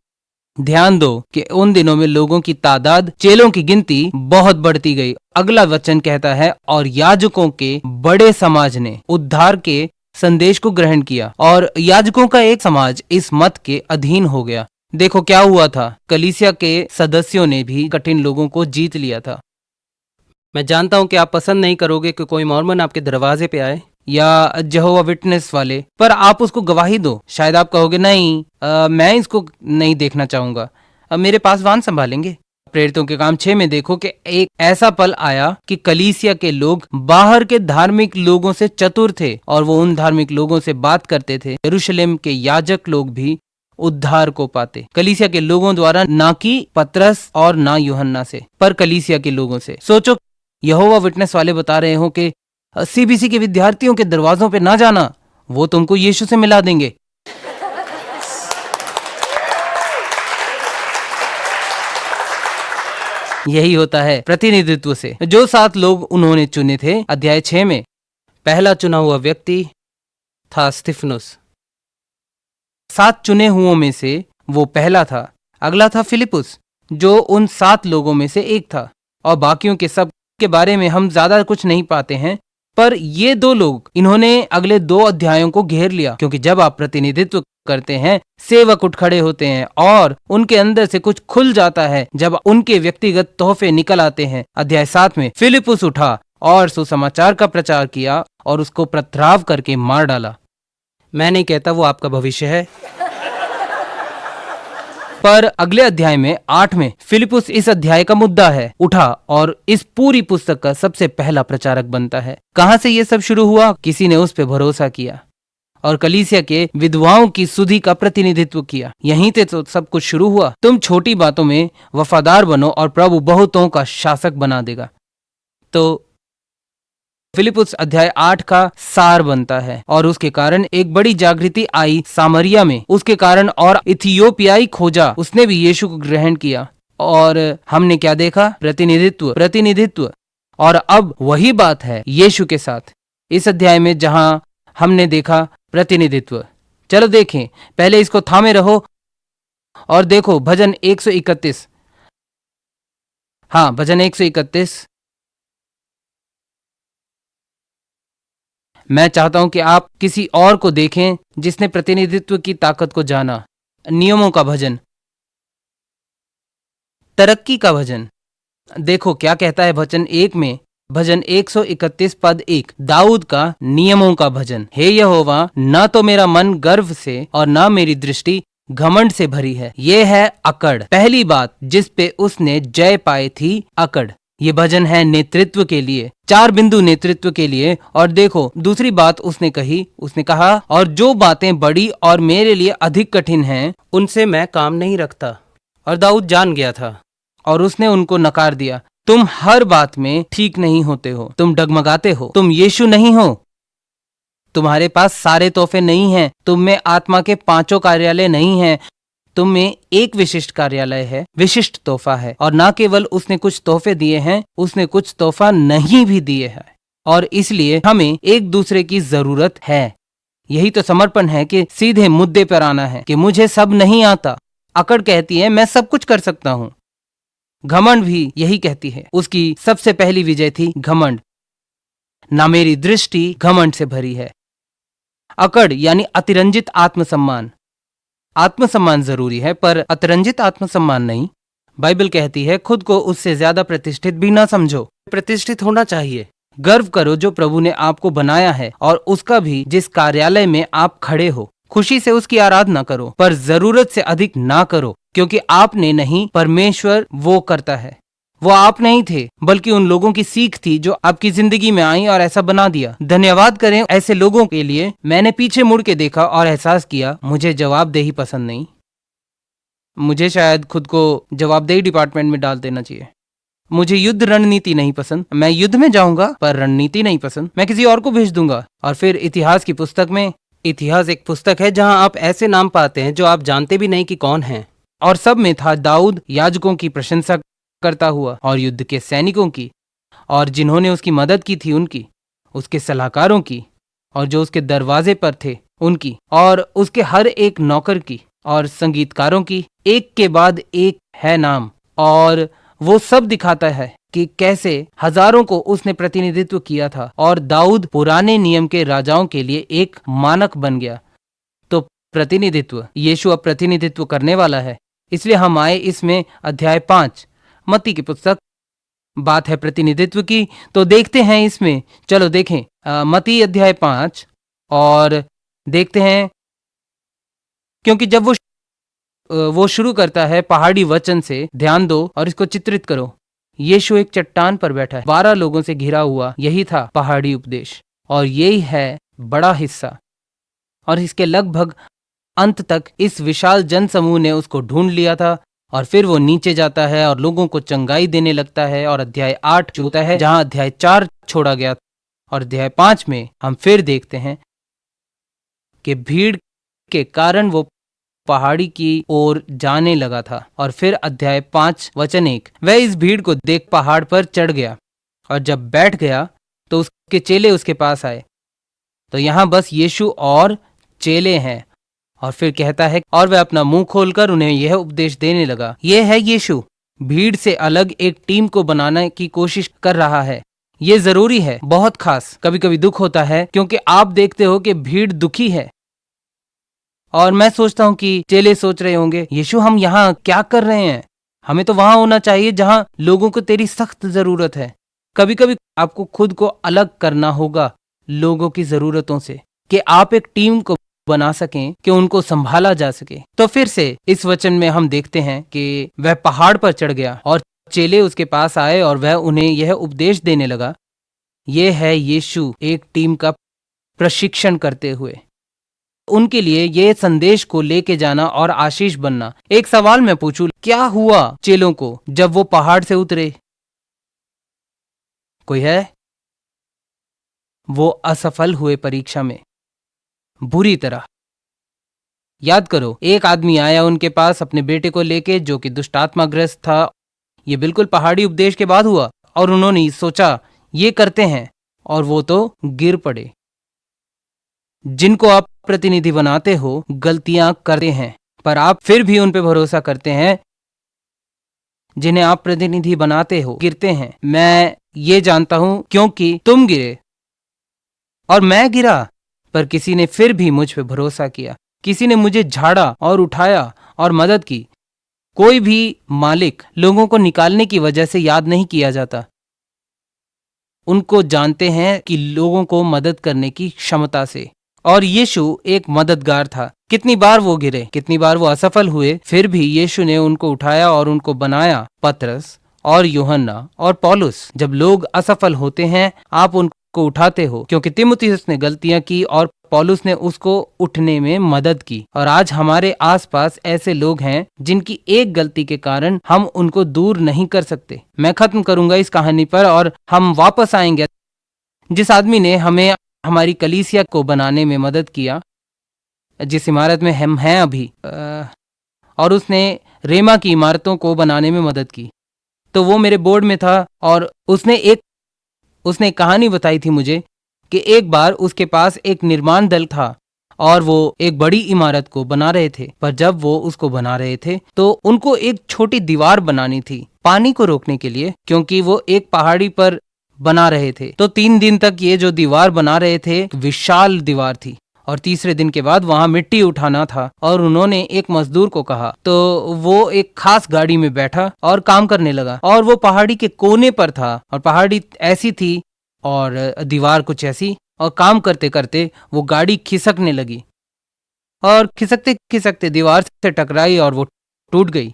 Speaker 1: ध्यान दो कि उन दिनों में लोगों की तादाद, चेलों की गिनती बहुत बढ़ती गई। अगला वचन कहता है, और याजकों के बड़े समाज ने उद्धार के
Speaker 2: संदेश को ग्रहण किया और याजकों का एक समाज इस मत के अधीन हो गया। देखो क्या हुआ था, कलीसिया के सदस्यों ने भी कठिन लोगों को जीत लिया था।
Speaker 1: मैं जानता हूं कि आप पसंद नहीं करोगे कि कोई मॉर्मन आपके दरवाजे पे आए
Speaker 2: या यहोवा विटनेस वाले, पर आप उसको गवाही दो। शायद आप कहोगे नहीं, मैं इसको नहीं देखना चाहूंगा, मेरे पासवान संभालेंगे। प्रेरितों के काम 6 में देखो कि एक ऐसा पल आया कि कलीसिया के लोग बाहर के धार्मिक लोगों से चतुर थे और वो उन धार्मिक लोगों से बात करते थे। यरूशलेम के याजक लोग भी उद्धार को पाते, कलीसिया के लोगों द्वारा, ना कि पतरस और ना यूहन्ना से, पर कलीसिया के लोगों से। सोचो, यहोवा विटनेस वाले बता रहे हो कि सीबीसी के विद्यार्थियों के दरवाजों पे ना जाना, वो तुमको यीशु से मिला देंगे। यही होता है प्रतिनिधित्व से। जो 7 लोग उन्होंने चुने थे, अध्याय 6 में
Speaker 1: पहला चुना हुआ व्यक्ति था स्तिफनुस।
Speaker 2: 7 चुने हुओं में से वो पहला था। अगला था फिलिपुस, जो उन 7 लोगों में से एक था, और बाकियों के सब के बारे में हम ज्यादा कुछ नहीं पाते हैं। पर ये 2 लोग, इन्होंने अगले 2 अध्यायों को घेर लिया, क्योंकि जब आप प्रतिनिधित्व करते हैं, सेवक उठ खड़े होते हैं और उनके अंदर से कुछ खुल जाता है जब उनके व्यक्तिगत तोहफे निकल आते हैं। अध्याय 7 में फिलिपुस उठा और सुसमाचार का प्रचार किया और उसको पथराव करके मार डाला।
Speaker 1: मैं नहीं कहता वो आपका भविष्य है,
Speaker 2: पर अगले अध्याय में 8 में फिलिपुस इस अध्याय का मुद्दा है, उठा और इस पूरी पुस्तक का सबसे पहला प्रचारक बनता है। कहां से ये सब शुरू हुआ? किसी ने उस पे भरोसा किया और कलीसिया के विधवाओं की सुधि का प्रतिनिधित्व किया। यहीं से तो सब कुछ शुरू हुआ। तुम छोटी बातों में वफादार बनो और प्रभु बहुतों का शासक बना देगा। तो फिलिपुस अध्याय 8 का सार बनता है और उसके कारण एक बड़ी जागृति आई सामरिया में। उसके कारण और इथियोपियाई खोजा, उसने भी यीशु को ग्रहण किया। और हमने क्या देखा? प्रतिनिधित्व। और अब वही बात है यीशु के साथ इस अध्याय में, जहां हमने देखा प्रतिनिधित्व। चलो देखें, पहले इसको थामे रहो और देखो भजन 131। हाँ, भजन 131। मैं चाहता हूं कि आप किसी और को देखें जिसने प्रतिनिधित्व की ताकत को जाना। नियमों का भजन, तरक्की का भजन। देखो क्या कहता है भजन 1 में, भजन 131 पद 1, दाऊद का नियमों का भजन। हे यहोवा, न तो मेरा मन गर्व से और न मेरी दृष्टि घमंड से भरी है। ये है अकड़। पहली बात जिस पे उसने जय पाई थी, अकड़। ये भजन है नेतृत्व के लिए, 4 बिंदु नेतृत्व के लिए। और देखो दूसरी बात उसने कही, उसने कहा, और जो बातें बड़ी और मेरे लिए अधिक कठिन हैं,
Speaker 1: उनसे मैं काम नहीं रखता। और दाऊद जान गया था
Speaker 2: और उसने उनको नकार दिया। तुम हर बात में ठीक नहीं होते हो, तुम डगमगाते हो, तुम यीशु नहीं हो, तुम्हारे पास सारे तोहफे नहीं हैं, तुम में आत्मा के 5 कार्यालय नहीं हैं, तुम में एक विशिष्ट कार्यालय है, विशिष्ट तोहफा है। और ना केवल उसने कुछ तोहफे दिए हैं, उसने कुछ तोहफा नहीं भी दिए हैं। और इसलिए हमें एक दूसरे की जरूरत है। यही तो समर्पण है कि सीधे मुद्दे पर आना है कि मुझे सब नहीं आता। अकड़ कहती है मैं सब कुछ कर सकता हूं। घमंड भी यही कहती है। उसकी सबसे पहली विजय थी घमंड। ना मेरी दृष्टि घमंड से भरी है। अकड़ यानी अतिरंजित आत्मसम्मान। आत्मसम्मान जरूरी है पर अतिरंजित आत्मसम्मान नहीं। बाइबल कहती है खुद को उससे ज्यादा प्रतिष्ठित भी ना समझो।
Speaker 1: प्रतिष्ठित होना चाहिए।
Speaker 2: गर्व करो जो प्रभु ने आपको बनाया है और उसका भी जिस कार्यालय में आप खड़े हो। खुशी से उसकी आराधना करो, पर जरूरत से अधिक ना करो, क्योंकि आपने नहीं, परमेश्वर वो करता है। वो आप नहीं थे, बल्कि उन लोगों की सीख थी जो आपकी जिंदगी में आई और ऐसा बना दिया। धन्यवाद करें ऐसे लोगों के लिए। मैंने पीछे मुड़ के देखा और एहसास किया मुझे जवाबदेही पसंद नहीं। मुझे शायद खुद को जवाबदेही डिपार्टमेंट में डाल देना चाहिए। मुझे युद्ध रणनीति नहीं पसंद। मैं युद्ध में जाऊंगा पर रणनीति नहीं पसंद। मैं किसी और को भेज दूंगा। और फिर इतिहास की पुस्तक में,
Speaker 1: इतिहास एक पुस्तक है जहां आप ऐसे नाम पाते हैं जो आप जानते भी नहीं कि कौन हैं।
Speaker 2: और सब में था दाऊद याजकों की प्रशंसा करता हुआ और युद्ध के सैनिकों की, और जिन्होंने उसकी मदद की थी उनकी, उसके सलाहकारों की, और जो उसके दरवाजे पर थे उनकी, और उसके हर एक नौकर की, और संगीतकारों की। एक के बाद एक है नाम। और वो सब दिखाता है कि कैसे हजारों को उसने प्रतिनिधित्व किया था और दाऊद पुराने नियम के राजाओं के लिए एक मानक बन गया। तो प्रतिनिधित्व, यीशु अब प्रतिनिधित्व करने वाला है। इसलिए हम आए इसमें अध्याय 5 मत्ती की पुस्तक, बात है प्रतिनिधित्व की, तो देखते हैं इसमें। चलो देखें मत्ती अध्याय 5 और देखते हैं, क्योंकि जब वो शुरू करता है पहाड़ी वचन से, ध्यान दो और इसको चित्रित करो। यीशु एक चट्टान पर बैठा है, 12 लोगों से घिरा हुआ, यही था पहाड़ी उपदेश और यही है बड़ा हिस्सा। और इसके लगभग अंत तक इस विशाल जनसमूह ने उसको ढूंढ लिया था और फिर वो नीचे जाता है और लोगों को चंगाई देने लगता है। और अध्याय 8 होता है जहां अध्याय 4 छोड़ा गया, और अध्याय 5 में हम फिर देखते हैं कि भीड़ के कारण वो पहाड़ी की ओर जाने लगा था। और फिर अध्याय 5 वचन 1, वह इस भीड़ को देख पहाड़ पर चढ़ गया और जब बैठ गया तो उसके चेले उसके पास आए। तो यहां बस यीशु और चेले हैं। और फिर कहता है, और वह अपना मुंह खोलकर उन्हें यह उपदेश देने लगा। यह है यीशु, भीड़ से अलग एक टीम को बनाने की कोशिश कर रहा है। ये जरूरी है, बहुत खास। कभी कभी दुख होता है क्योंकि आप देखते हो कि भीड़ दुखी है। और मैं सोचता हूं कि चेले सोच रहे होंगे, यीशु हम यहाँ क्या कर रहे हैं? हमें तो वहां होना चाहिए जहां लोगों को तेरी सख्त जरूरत है। कभी कभी आपको खुद को अलग करना होगा लोगों की जरूरतों से, कि आप एक टीम को बना सकें, कि उनको संभाला जा सके। तो फिर से इस वचन में हम देखते हैं कि वह पहाड़ पर चढ़ गया और चेले उसके पास आए और वह उन्हें यह उपदेश देने लगा। यह है यीशु एक टीम का प्रशिक्षण करते हुए, उनके लिए ये संदेश को लेके जाना और आशीष बनना। एक सवाल मैं पूछूं, क्या हुआ चेलों को जब वो पहाड़ से उतरे? कोई है? वो असफल हुए परीक्षा में बुरी तरह। याद करो, एक आदमी आया उनके पास अपने बेटे को लेके, जो कि दुष्टात्माग्रस्त था। ये बिल्कुल पहाड़ी उपदेश के बाद हुआ और उन्होंने सोचा ये करते हैं, और वो तो गिर पड़े। जिनको आप प्रतिनिधि बनाते हो गलतियां करते हैं, पर आप फिर भी उन पे भरोसा करते हैं। जिन्हें आप प्रतिनिधि बनाते हो गिरते हैं। मैं ये जानता हूं क्योंकि तुम गिरे और मैं गिरा, पर किसी ने फिर भी मुझ पे भरोसा किया। किसी ने मुझे झाड़ा और उठाया और मदद की। कोई भी मालिक लोगों को निकालने की वजह से याद नहीं किया जाता। उनको जानते हैं कि लोगों को मदद करने की क्षमता से। और यीशु एक मददगार था। कितनी बार वो गिरे, कितनी बार वो असफल हुए, फिर भी यीशु ने उनको उठाया और उनको बनाया। पतरस और यूहन्ना और पौलुस, जब लोग असफल होते हैं आप उनको उठाते हो, क्योंकि तीमुथियुस ने गलतियां की और पौलुस ने उसको उठने में मदद की। और आज हमारे आसपास ऐसे लोग हैं जिनकी एक गलती के कारण हम उनको दूर नहीं कर सकते। मैं खत्म करूंगा इस कहानी पर और हम वापस आएंगे। जिस आदमी ने हमें हमारी कलीसिया को बनाने में मदद किया, जिस इमारत में हम हैं अभी, और उसने रेमा की इमारतों को बनाने में मदद की, तो वो मेरे बोर्ड में था। और उसने एक कहानी बताई थी मुझे कि एक बार उसके पास एक निर्माण दल था और वो एक बड़ी इमारत को बना रहे थे। पर जब वो उसको बना रहे थे तो उनको एक छोटी दीवार बनानी थी पानी को रोकने के लिए, क्योंकि वो एक पहाड़ी पर बना रहे थे। तो 3 दिन तक ये जो दीवार बना रहे थे विशाल दीवार थी, और तीसरे दिन के बाद वहां मिट्टी उठाना था। और उन्होंने एक मजदूर को कहा, तो वो एक खास गाड़ी में बैठा और काम करने लगा। और वो पहाड़ी के कोने पर था और पहाड़ी ऐसी थी और दीवार कुछ ऐसी, और काम करते करते वो गाड़ी खिसकने लगी और खिसकते खिसकते दीवार से टकराई और वो टूट गई।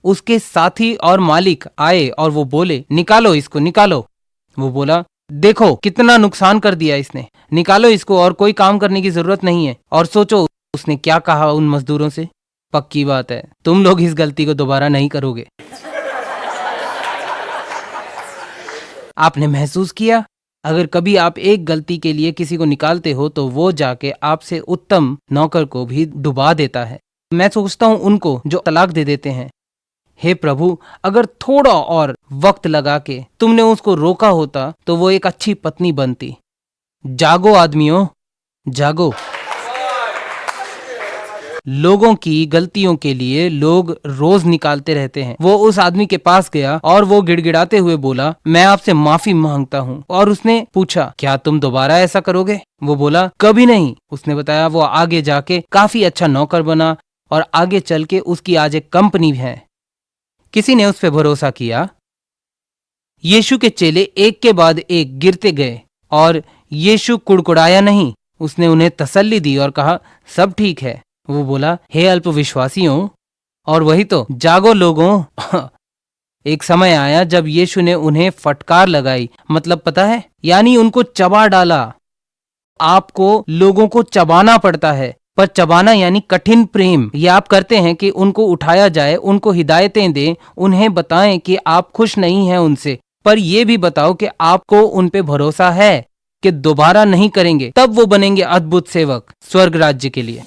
Speaker 2: उसके साथी और मालिक आए और वो बोले, निकालो इसको, निकालो। वो बोला, देखो कितना नुकसान कर दिया इसने, निकालो इसको और कोई काम करने की जरूरत नहीं है। और सोचो उसने क्या कहा उन मजदूरों से। पक्की बात है तुम लोग इस गलती को दोबारा नहीं करोगे। आपने महसूस किया, अगर कभी आप एक गलती के लिए किसी को निकालते हो तो वो जाके आपसे उत्तम नौकर को भी डुबा देता है। मैं सोचता हूं उनको जो तलाक दे देते हैं, हे प्रभु, अगर थोड़ा और वक्त लगा के तुमने उसको रोका होता तो वो एक अच्छी पत्नी बनती। जागो आदमियों, जागो। लोगों की गलतियों के लिए लोग रोज निकालते रहते हैं। वो उस आदमी के पास गया और वो गिड़गिड़ाते हुए बोला, मैं आपसे माफी मांगता हूँ। और उसने पूछा, क्या तुम दोबारा ऐसा करोगे? वो बोला, कभी नहीं। उसने बताया वो आगे जाके काफी अच्छा नौकर बना और आगे चल के उसकी आज एक कंपनी है। किसी ने उस पर भरोसा किया। यीशु के चेले एक के बाद एक गिरते गए और यीशु कुड़कुड़ाया नहीं। उसने उन्हें तसल्ली दी और कहा, सब ठीक है। वो बोला, हे अल्पविश्वासियों, और वही तो, जागो लोगों। एक समय आया जब यीशु ने उन्हें फटकार लगाई, मतलब पता है, यानी उनको चबा डाला। आपको लोगों को चबाना पड़ता है, पर चबाना यानी कठिन प्रेम। ये आप करते हैं कि उनको उठाया जाए, उनको हिदायतें दें, उन्हें बताएं कि आप खुश नहीं हैं उनसे, पर यह भी बताओ कि आपको उन पे भरोसा है कि दोबारा नहीं करेंगे। तब वो बनेंगे अद्भुत सेवक स्वर्ग राज्य के लिए।